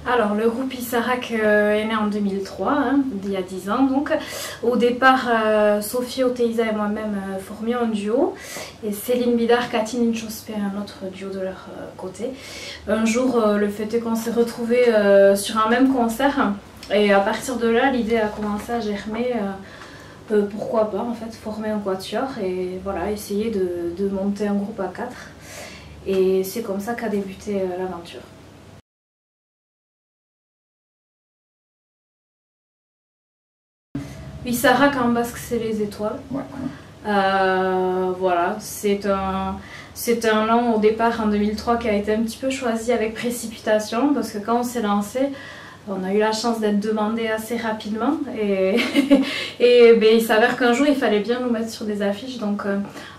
Alors, le groupe Issarak est né en 2003, hein, il y a 10 ans donc. Au départ, Sophie Oteiza et moi-même formions un duo. Et Céline Bidar, Katine Inchospé, un autre duo de leur côté. Un jour, le fait est qu'on s'est retrouvés sur un même concert. Et à partir de là, l'idée a commencé à germer. Pourquoi pas en fait former un quatuor et voilà, essayer de monter un groupe à 4. Et c'est comme ça qu'a débuté l'aventure. Issarak en basque c'est les étoiles. Ouais. Voilà, c'est un nom au départ en 2003 qui a été un petit peu choisi avec précipitation parce que quand on s'est lancé, on a eu la chance d'être demandé assez rapidement et, ben, il s'avère qu'un jour il fallait bien nous mettre sur des affiches. Donc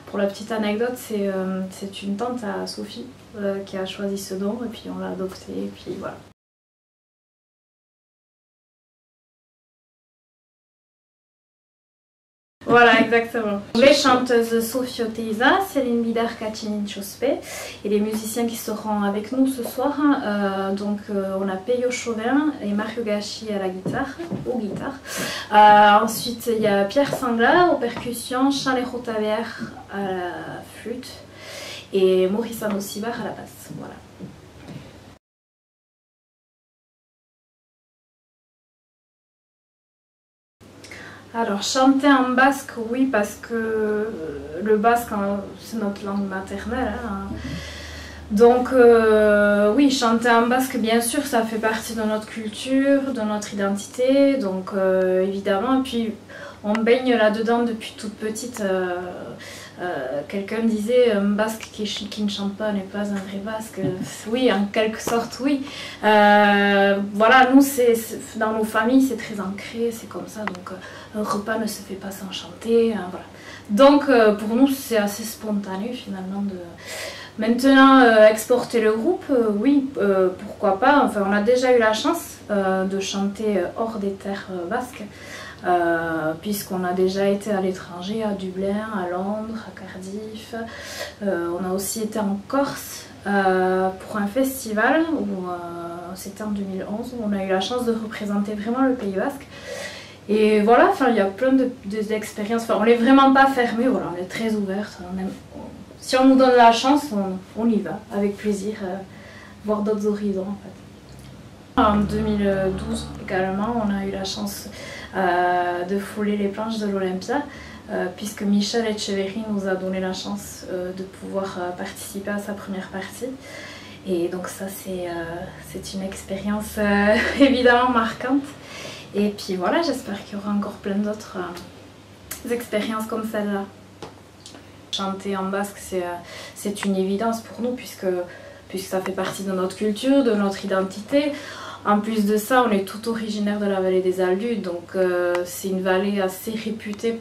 pour la petite anecdote, c'est une tante à Sophie qui a choisi ce nom et puis on l'a adopté et puis voilà. Voilà, exactement. Les chanteuses Sophie Oteiza, Céline Bidar, Katine Inchospé et les musiciens qui seront avec nous ce soir. Donc on a Peyo Chauvin et Mario Gachi à la guitare, aux guitares. Ensuite il y a Pierre Sangla aux percussions, Chalejo Taver à la flûte et Maurice Anosibar à la basse. Voilà. Alors chanter en basque, oui, parce que le basque c'est notre langue maternelle. Hein. Donc oui, chanter en basque, bien sûr, ça fait partie de notre culture, de notre identité, donc évidemment. Et puis on baigne là-dedans depuis toute petite. Quelqu'un disait un basque qui ne chante pas n'est pas un vrai basque. Oui, en quelque sorte, oui. Voilà, nous, dans nos familles, c'est très ancré, c'est comme ça. Donc, un repas ne se fait pas sans chanter. Voilà. Donc, pour nous, c'est assez spontané finalement. Maintenant, exporter le groupe, oui, pourquoi pas. Enfin, on a déjà eu la chance de chanter hors des terres basques. Puisqu'on a déjà été à l'étranger, à Dublin, à Londres, à Cardiff. On a aussi été en Corse pour un festival, c'était en 2011, où on a eu la chance de représenter vraiment le Pays Basque. Et voilà, il y a plein d'expériences. On n'est vraiment pas fermé, voilà, on est très ouverte. Si on nous donne la chance, on y va, avec plaisir, voir d'autres horizons en fait. En 2012 également, on a eu la chance de fouler les planches de l'Olympia, puisque Michel Etcheverry nous a donné la chance de pouvoir participer à sa première partie. Et donc ça, c'est une expérience évidemment marquante. Et puis voilà, j'espère qu'il y aura encore plein d'autres expériences comme celle-là. Chanter en basque, c'est une évidence pour nous, puisque ça fait partie de notre culture, de notre identité. En plus de ça, on est tout originaire de la vallée des Aldudes, donc c'est une vallée assez réputée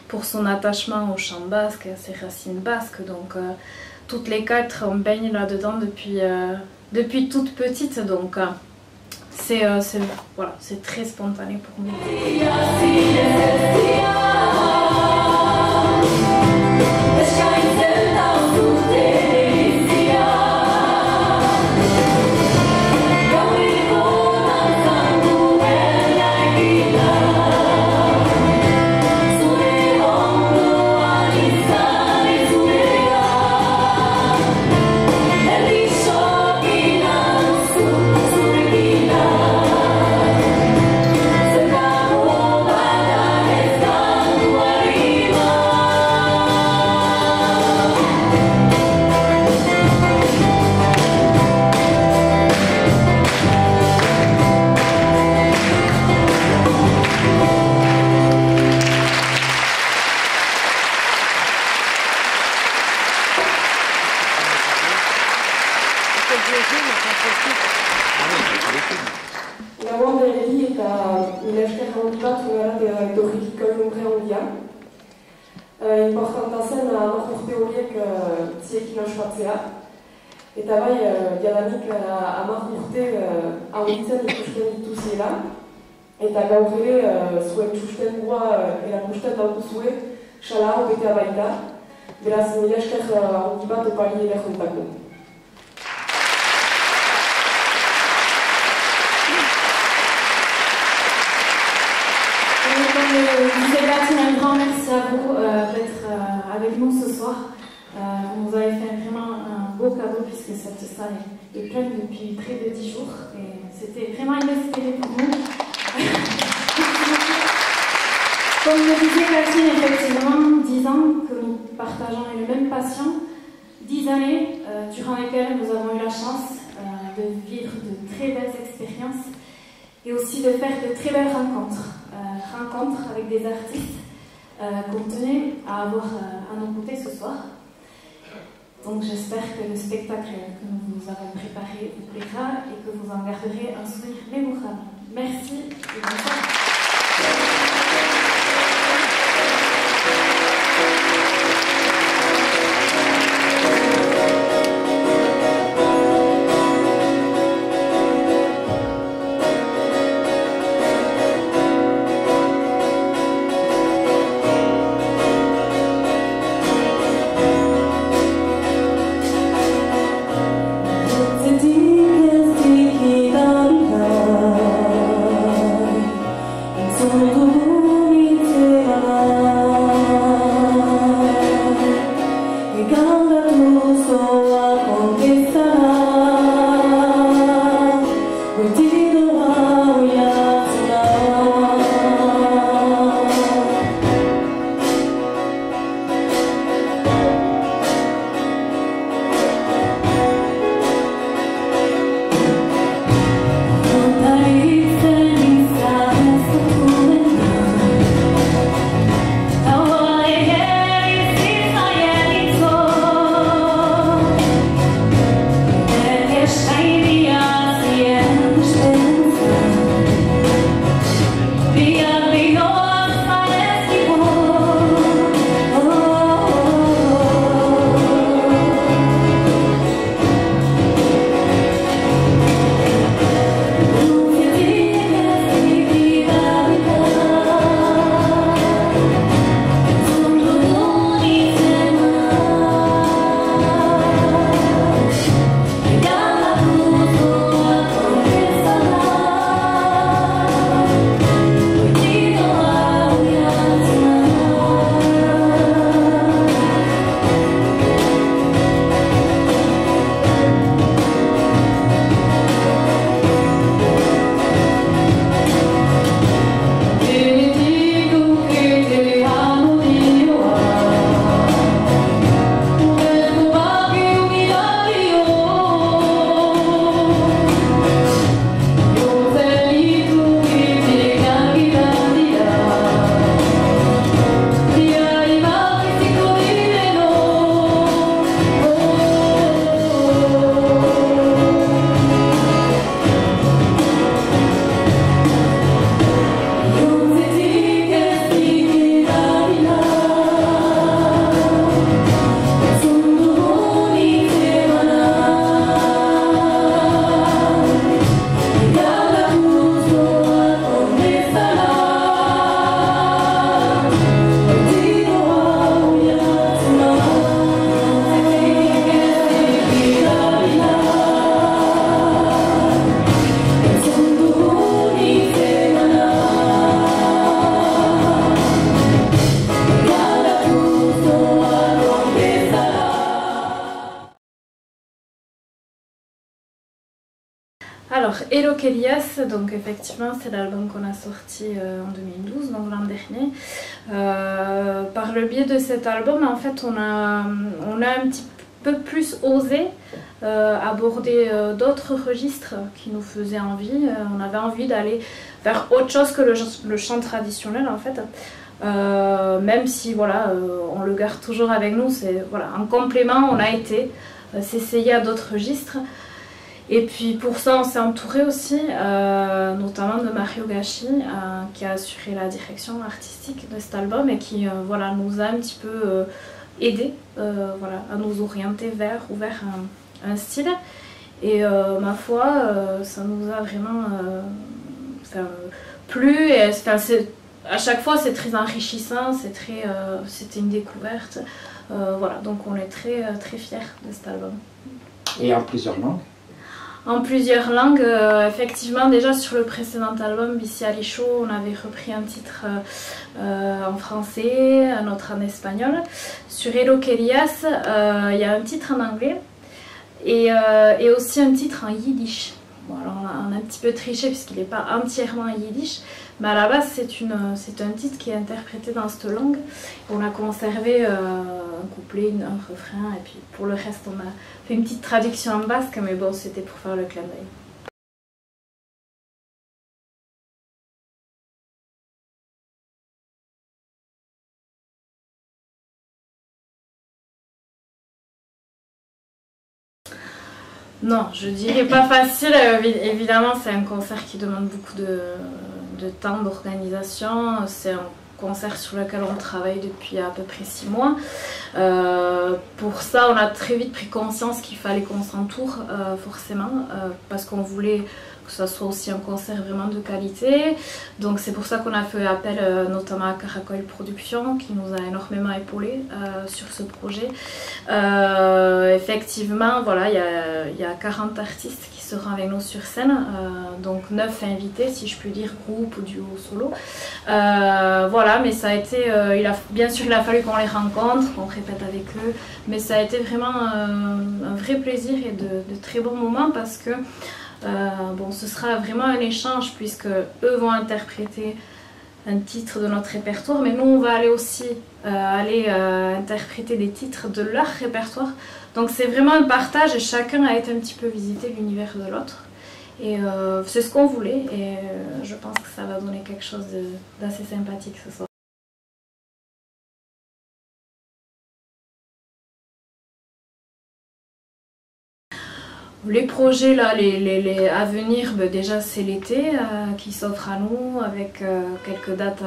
pour son attachement au chant basque et à ses racines basques. Donc toutes les 4, on baigne là-dedans depuis toute petite, donc voilà, c'est très spontané pour nous. Gauan berri eta mila esker handi bat gara etorrik Kolumbre handian. Importanta zen 10 urte horiek ziekin ospatzea. Eta bai, jadanik 10 urte handitzen ikusten dituziela. Eta gaur ere zuen sustengua erakusten daukuzue, sala hau betea baita. Beraz, mila esker handi bat opari ere jontako. vous d'être avec nous ce soir. Vous nous avez fait vraiment un beau cadeau puisque cette salle est pleine depuis près de 10 jours et c'était vraiment inespéré pour nous. Comme le disait Catherine, effectivement, 10 ans que nous partageons une même passion, 10 années durant lesquelles nous avons eu la chance de vivre de très belles expériences et aussi de faire de très belles rencontres. Rencontres avec des artistes qu'on tenait à avoir à nos côtés ce soir. Donc j'espère que le spectacle que nous vous avons préparé vous plaira et que vous en garderez un souvenir mémorable. Merci et bonsoir. Alors, Hello Kélias, donc effectivement c'est l'album qu'on a sorti en 2012, donc l'an dernier. Par le biais de cet album, en fait, on a un petit peu plus osé aborder d'autres registres qui nous faisaient envie. On avait envie d'aller vers autre chose que le chant traditionnel, en fait. Même si voilà, on le garde toujours avec nous, c'est voilà, en complément, on a été s'essayer à d'autres registres. Et puis pour ça, on s'est entouré aussi, notamment de Mario Gashi, qui a assuré la direction artistique de cet album et qui voilà, nous a un petit peu aidé voilà, à nous orienter vers un style. Et ma foi, ça nous a vraiment plu. Et, à chaque fois, c'est très enrichissant, c'était une découverte. Voilà, donc on est très fiers de cet album. Et en plusieurs langues? en plusieurs langues. Effectivement, déjà sur le précédent album, Bici Alicho, on avait repris un titre en français, un autre en espagnol. Sur Hello Kelias, il y a un titre en anglais et aussi un titre en yiddish. Bon, alors on a un petit peu triché puisqu'il n'est pas entièrement en yiddish, mais à la base c'est un titre qui est interprété dans cette langue. On a conservé un couplet, un refrain, et puis pour le reste on a fait une petite traduction en basque, mais bon, c'était pour faire le clin d'œil. Non, je dirais pas facile. Évidemment, c'est un concert qui demande beaucoup de temps, d'organisation. C'est un concert sur lequel on travaille depuis à peu près 6 mois. Pour ça, on a très vite pris conscience qu'il fallait qu'on s'entoure, forcément, parce qu'on voulait que ça soit aussi un concert vraiment de qualité. Donc c'est pour ça qu'on a fait appel notamment à Caracol Productions, qui nous a énormément épaulés sur ce projet. Effectivement, voilà, il y a 40 artistes qui seront avec nous sur scène, donc 9 invités, si je puis dire, groupe ou duo solo. Voilà, mais ça a été, bien sûr il a fallu qu'on les rencontre, qu'on répète avec eux, mais ça a été vraiment un vrai plaisir et de très bons moments, parce que bon, ce sera vraiment un échange, puisque eux vont interpréter un titre de notre répertoire, mais nous on va aller aussi interpréter des titres de leur répertoire. Donc c'est vraiment un partage et chacun a été un petit peu visiter l'univers de l'autre. Et c'est ce qu'on voulait, et je pense que ça va donner quelque chose d'assez sympathique ce soir. Les projets là, les à venir, ben déjà c'est l'été qui s'offre à nous, avec quelques dates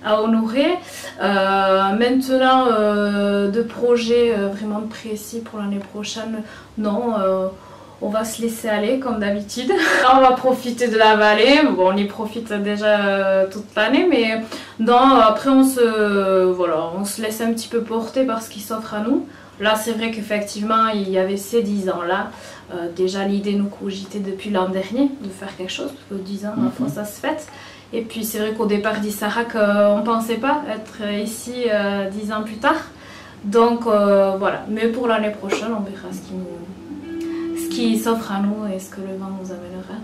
à honorer. Maintenant, de projets vraiment précis pour l'année prochaine, non. On va se laisser aller comme d'habitude. On va profiter de la vallée. Bon, on y profite déjà toute l'année, mais non, après on se laisse un petit peu porter par ce qui s'offre à nous. Là, c'est vrai qu'effectivement, il y avait ces 10 ans-là. Déjà, l'idée nous cogitait depuis l'an dernier de faire quelque chose, parce que 10 ans, ma foi, ça se fête. Et puis, c'est vrai qu'au départ d'Issarac, on ne pensait pas être ici 10 ans plus tard. Donc, voilà. Mais pour l'année prochaine, on verra ce qui s'offre à nous et ce que le vent nous amènera.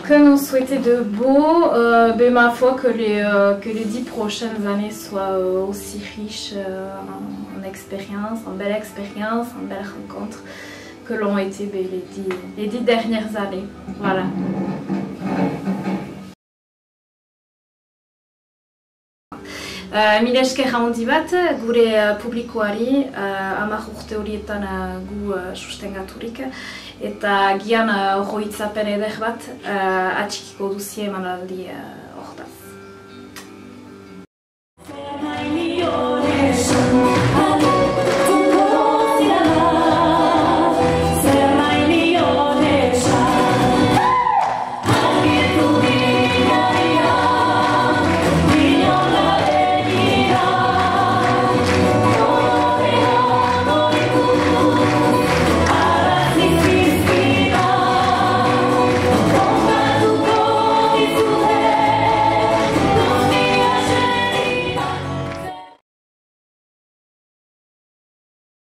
Que nous souhaiter de beau, ben ma foi que les 10 prochaines années soient aussi riches en expérience, en belles expériences, en belles rencontres que l'ont été ben, les 10 dernières années. Voilà. Mila esker handi bat, gure publikoari, 10 urte horietan gu sustengaturik, eta gian oroitzapen eder bat atxikiko duzie emanaldi